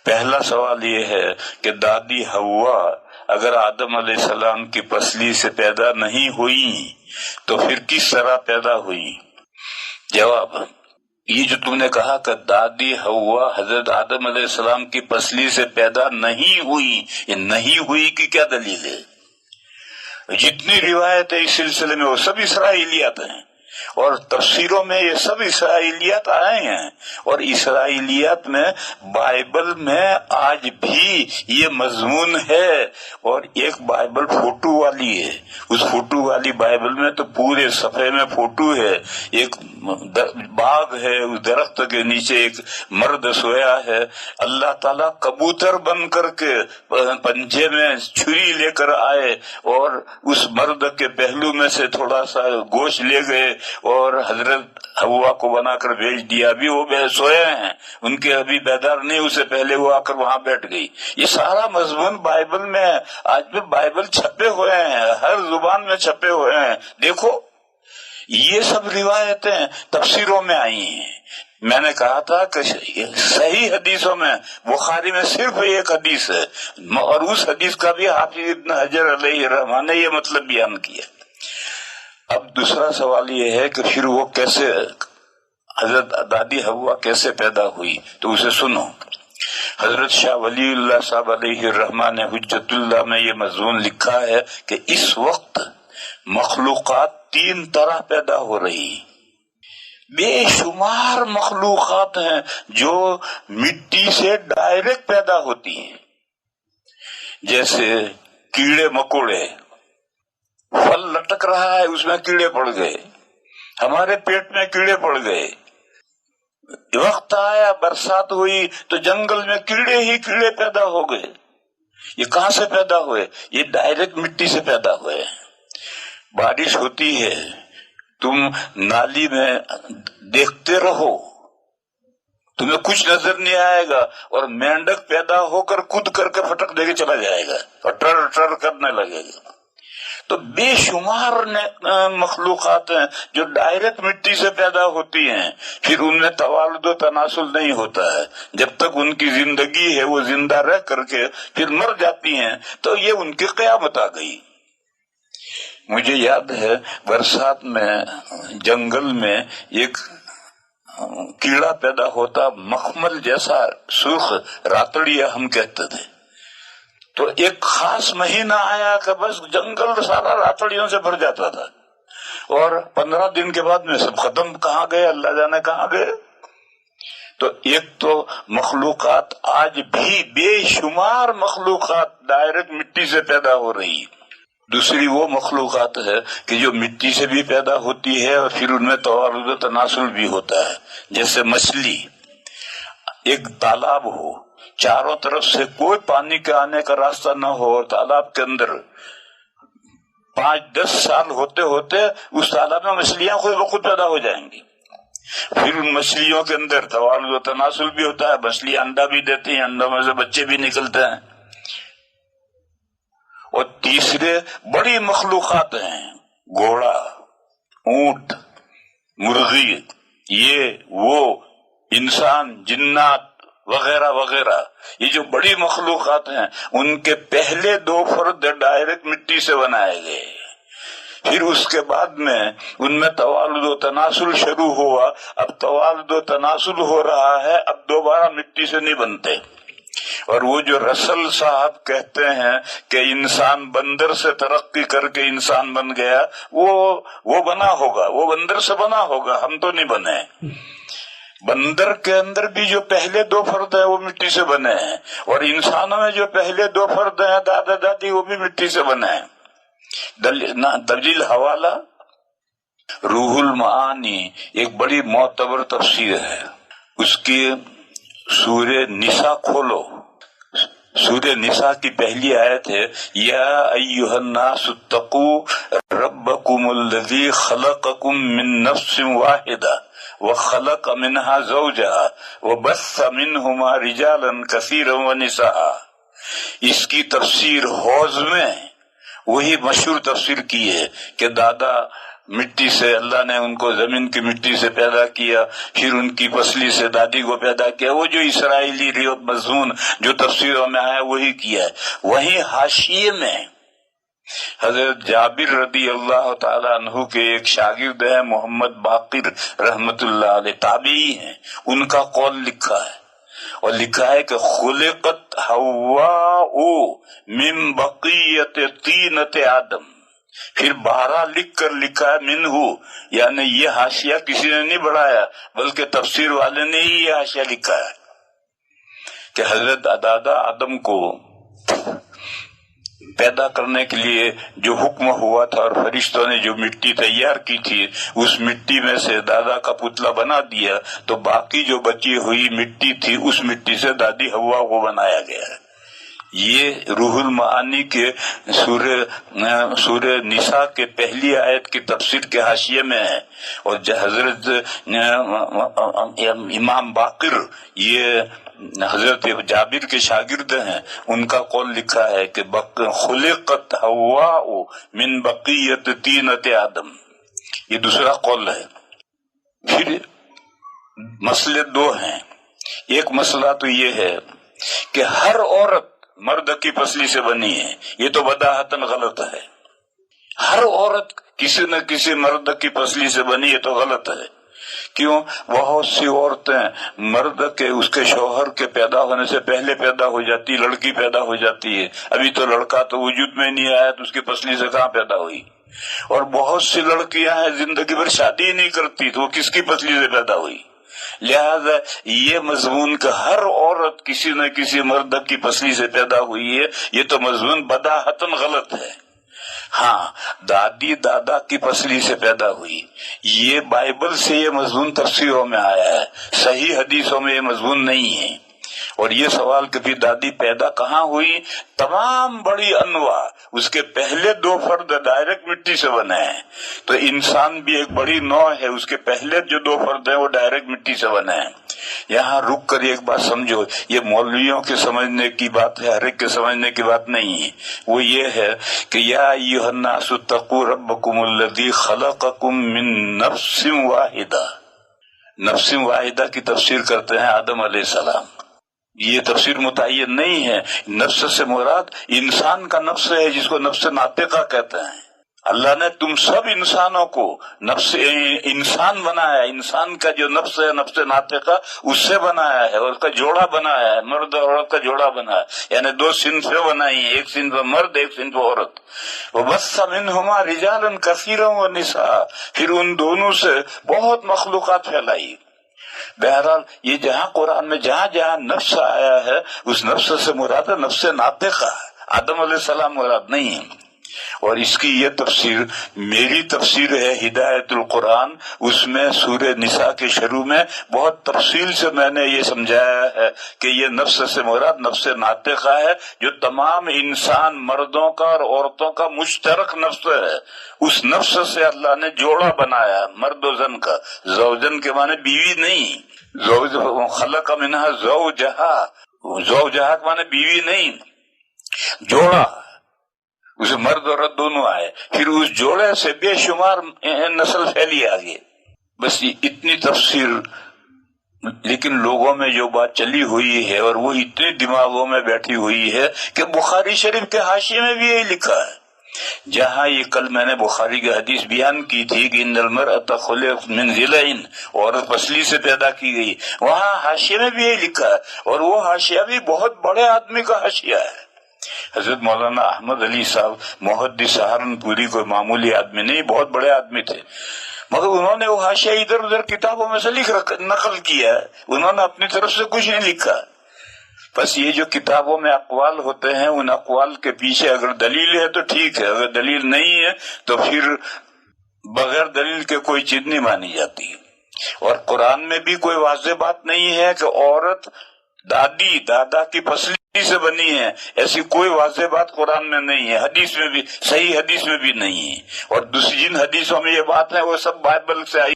پہلا سوال یہ ہے کہ دادی حوا اگر آدم علیہ السلام کی پسلی سے پیدا نہیں ہوئی تو پھر کس طرح پیدا ہوئی؟ جواب، یہ جو تم نے کہا کہ دادی حوا حضرت آدم علیہ السلام کی پسلی سے پیدا نہیں ہوئی، یہ نہیں ہوئی کی کیا دلیل ہے؟ جتنی روایت ہے اس سلسلے میں وہ سب اسرائیلیات ہیں، اور تفسیروں میں یہ سب اسرائیلیات آئے ہیں، اور اسرائیلیات میں بائبل میں آج بھی یہ مضمون ہے، اور ایک بائبل فوٹو والی ہے، اس فوٹو والی بائبل میں تو پورے صفحے میں فوٹو ہے، ایک باغ ہے، اس درخت کے نیچے ایک مرد سویا ہے، اللہ تعالیٰ کبوتر بن کر کے پنجے میں چھری لے کر آئے اور اس مرد کے پہلو میں سے تھوڑا سا گوشت لے گئے اور حضرت حوا کو بنا کر بھیج دیا۔ ابھی وہ سوئے ہیں، ان کے ابھی بیدار نہیں، اسے پہلے وہ آ کر وہاں بیٹھ گئی۔ یہ سارا مضمون بائبل میں ہے، آج بھی بائبل چھپے ہوئے ہیں، ہر زبان میں چھپے ہوئے ہیں، دیکھو یہ سب روایتیں تفسیروں میں آئی ہیں۔ میں نے کہا تھا کہ صحیح حدیثوں میں بخاری میں صرف ایک حدیث ہے، اور اس حدیث کا بھی حافظ ابن حجر علیہ الرحمہ نے یہ مطلب بیان کیا۔ اب دوسرا سوال یہ ہے کہ پھر وہ کیسے، حضرت دادی حوا کیسے پیدا ہوئی؟ تو اسے سنو۔ حضرت شاہ ولی اللہ صاحب علیہ الرحمہ نے حجت اللہ میں یہ مضمون لکھا ہے کہ اس وقت مخلوقات تین طرح پیدا ہو رہی، بے شمار مخلوقات ہیں جو مٹی سے ڈائریکٹ پیدا ہوتی ہیں، جیسے کیڑے مکوڑے، پھل لٹک رہا ہے اس میں کیڑے پڑ گئے، ہمارے پیٹ میں کیڑے پڑ گئے، وقت آیا برسات ہوئی تو جنگل میں کیڑے ہی کیڑے پیدا ہو گئے۔ یہ کہاں سے پیدا ہوئے؟ یہ ڈائریکٹ مٹی سے پیدا ہوئے۔ بارش ہوتی ہے، تم نالی میں دیکھتے رہو، تمہیں کچھ نظر نہیں آئے گا، اور مینڈک پیدا ہو کر کود کر کے پھٹک دے کے چلا جائے گا اور ٹر ٹر کرنے لگے گا۔ تو بے شمار مخلوقات ہیں جو ڈائریکٹ مٹی سے پیدا ہوتی ہیں، پھر ان میں توالد و تناسل نہیں ہوتا ہے، جب تک ان کی زندگی ہے وہ زندہ رہ کر کے پھر مر جاتی ہیں، تو یہ ان کی قیامت آ گئی۔ مجھے یاد ہے برسات میں جنگل میں ایک کیڑا پیدا ہوتا، مخمل جیسا سرخ، راتڑیا ہم کہتے تھے۔ تو ایک خاص مہینہ آیا کہ بس جنگل سارا راتڑیوں سے بھر جاتا تھا، اور 15 دن کے بعد میں سب ختم، کہاں گئے اللہ جانے کہاں گئے۔ تو ایک تو مخلوقات آج بھی بے شمار مخلوقات ڈائریکٹ مٹی سے پیدا ہو رہی، دوسری وہ مخلوقات ہے کہ جو مٹی سے بھی پیدا ہوتی ہے اور پھر ان میں توالد و تناسل بھی ہوتا ہے، جیسے مچھلی۔ ایک تالاب ہو، چاروں طرف سے کوئی پانی کے آنے کا راستہ نہ ہو، اور تالاب کے اندر 5-10 سال ہوتے ہوتے اس تالاب میں مچھلیاں خود بخود پیدا ہو جائیں گی۔ پھر ان مچھلیوں کے اندر توالد و تناسل بھی ہوتا ہے، مچھلی انڈا بھی دیتی ہیں، انڈوں میں سے بچے بھی نکلتے ہیں۔ اور تیسرے بڑی مخلوقات ہیں، گھوڑا، اونٹ، مرغی، یہ وہ، انسان، جنات وغیرہ وغیرہ، یہ جو بڑی مخلوقات ہیں ان کے پہلے 2 فرد ڈائریکٹ مٹی سے بنائے گئے، پھر اس کے بعد میں ان میں توالد و تناسل شروع ہوا، اب توالد و تناسل ہو رہا ہے، اب دوبارہ مٹی سے نہیں بنتے۔ اور وہ جو رسل صاحب کہتے ہیں کہ انسان بندر سے ترقی کر کے انسان بن گیا، وہ بنا ہوگا، وہ بندر سے بنا ہوگا، ہم تو نہیں بنے۔ بندر کے اندر بھی جو پہلے 2 فرد ہیں وہ مٹی سے بنے ہیں، اور انسانوں میں جو پہلے 2 فرد ہیں دادا دادی، وہ بھی مٹی سے بنے ہیں۔ دلیل حوالہ روح المعانی ایک بڑی معتبر تفسیر ہے، اس کی سورہ نساء کھولو، سورہ نساء کی پہلی آیت ہے، یا ایھا الناس اتقوا ربکم الذی خلقکم من نفس واحدہ وخلق منها زوجها وبث منهما رجالا كثيرا ونساء۔ اس کی تفسیر حوض میں وہی مشہور تفسیر کی ہے کہ دادا مٹی سے اللہ نے ان کو زمین کی مٹی سے پیدا کیا، پھر ان کی پسلی سے دادی کو پیدا کیا، وہ جو اسرائیلی روایت مضمون جو تفسیروں میں آیا وہی کیا ہے۔ وہیں حاشیے میں حضرت جابر رضی اللہ تعالی عنہ کے ایک شاگرد ہیں محمد باقر رحمت اللہ علیہ، تابعی ہیں، ان کا قول لکھا ہے، اور لکھا ہے کہ خلقت حواء من بقیت طینت آدم، پھر 12 لکھ کر لکھا ہے منہ، یعنی یہ حاشیہ کسی نے نہیں بڑھایا بلکہ تفسیر والے نے ہی یہ حاشیہ لکھا ہے کہ حضرت دادا آدم کو پیدا کرنے کے لیے جو حکم ہوا تھا اور فرشتوں نے جو مٹی تیار کی تھی اس مٹی میں سے دادا کا پتلا بنا دیا، تو باقی جو بچی ہوئی مٹی تھی اس مٹی سے دادی حوا کو بنایا گیا ہے۔ یہ روح المعانی کے سورہ نساء کے پہلی آیت کی تفسیر کے حاشیے میں ہے، اور حضرت امام باقر یہ حضرت جابر کے شاگرد ہیں، ان کا قول لکھا ہے کہ خلقت حواء من بقیت طینت آدم، یہ دوسرا قول ہے۔ پھر مسئلے 2 ہیں۔ ایک مسئلہ تو یہ ہے کہ ہر عورت مرد کی پسلی سے بنی ہے، یہ تو بداہتاً غلط ہے۔ ہر عورت کسی نہ کسی مرد کی پسلی سے بنی ہے تو غلط ہے۔ کیوں؟ بہت سی عورتیں مرد کے اس کے شوہر کے پیدا ہونے سے پہلے پیدا ہو جاتی، لڑکی پیدا ہو جاتی ہے، ابھی تو لڑکا تو وجود میں نہیں آیا تو اس کی پسلی سے کہاں پیدا ہوئی۔ اور بہت سی لڑکیاں ہیں زندگی بھر شادی ہی نہیں کرتی تو وہ کس کی پسلی سے پیدا ہوئی۔ لہذا یہ مضمون کہ ہر عورت کسی نہ کسی مرد کی پسلی سے پیدا ہوئی ہے، یہ تو مضمون بداہتاً غلط ہے۔ ہاں، دادی دادا کی پسلی سے پیدا ہوئی، یہ بائبل سے یہ مضمون تفسیروں میں آیا ہے، صحیح حدیثوں میں یہ مضمون نہیں ہے۔ اور یہ سوال کہ بھی دادی پیدا کہاں ہوئی، تمام بڑی انواع اس کے پہلے 2 فرد ڈائریکٹ مٹی سے بنے ہیں، تو انسان بھی ایک بڑی نوع ہے، اس کے پہلے جو 2 فرد ہیں وہ ڈائریکٹ مٹی سے بنے ہیں۔ یہاں رک کر ایک بات سمجھو، یہ مولویوں کے سمجھنے کی بات ہے، ہر ایک کے سمجھنے کی بات نہیں ہے۔ وہ یہ ہے کہ یا ایھا الناس اتقوا ربکم الذی خلقکم من نفس واحدہ، نفس واحدہ کی تفسیر کرتے ہیں آدم علیہ السلام۔ یہ تفسیر متعین نہیں ہے، نفس سے مراد انسان کا نفس ہے جس کو نفس ناطقہ کہتے ہیں۔ اللہ نے تم سب انسانوں کو نفس انسان بنایا، انسان کا جو نفس ہے نفس ناطقہ اس سے بنایا ہے، اور اس کا جوڑا بنایا ہے، مرد اور عورت کا جوڑا بنایا، یعنی 2 صنفیں بنائی ہیں، ایک صنف مرد ایک صنف عورت۔ وَبَثَّ مِنْهُمَا رِجَالًا كَثِيرًا وَنِسَاءً، پھر ان دونوں سے بہت مخلوقات پھیلائی۔ بہرحال یہ جہاں قرآن میں جہاں جہاں نفس آیا ہے اس نفس سے مراد نفس ناطقہ ہے، آدم علیہ السلام مراد نہیں ہے۔ اور اس کی یہ تفسیر میری تفسیر ہے ہدایت القرآن، اس میں سورہ نساء کے شروع میں بہت تفصیل سے میں نے یہ سمجھایا ہے کہ یہ نفس سے مراد نفس ناطقہ ہے، جو تمام انسان مردوں کا اور عورتوں کا مشترک نفس ہے۔ اس نفس سے اللہ نے جوڑا بنایا، مرد و زن کا، زوجن کے معنی بیوی نہیں، زوج خلق منہا زوجہا، زوجہا کے معنی بیوی نہیں، جوڑا، اسے مرد اور عورت دونوں آئے، پھر اس جوڑے سے بے شمار نسل پھیلی آگے۔ بس یہ اتنی تفسیر، لیکن لوگوں میں جو بات چلی ہوئی ہے اور وہ اتنی دماغوں میں بیٹھی ہوئی ہے کہ بخاری شریف کے حاشیے میں بھی یہی لکھا ہے۔ جہاں یہ کل میں نے بخاری کی حدیث بیان کی تھی کہ ان المرأۃ خلقت من ضلع، عورت پسلی سے پیدا کی گئی، وہاں حاشیے میں بھی یہی لکھا ہے، اور وہ حاشیہ بھی بہت بڑے آدمی کا حاشیہ ہے۔ حضرت مولانا احمد علی صاحب محدث سہارنپوری کوئی معمولی آدمی نہیں، بہت بڑے آدمی تھے، مگر انہوں نے وہ حاشیہ ادھر ادھر کتابوں میں سے نقل کیا ہے، انہوں نے اپنی طرف سے کچھ نہیں لکھا۔ بس یہ جو کتابوں میں اقوال ہوتے ہیں ان اقوال کے پیچھے اگر دلیل ہے تو ٹھیک ہے، اگر دلیل نہیں ہے تو پھر بغیر دلیل کے کوئی چیز نہیں مانی جاتی۔ اور قرآن میں بھی کوئی واضح بات نہیں ہے کہ عورت دادی دادا کی پسلی سے بنی ہے، ایسی کوئی واضح بات قرآن میں نہیں ہے، حدیث میں بھی، صحیح حدیث میں بھی نہیں ہے۔ اور دوسری جن حدیثوں میں یہ بات ہے وہ سب بائبل سے آئی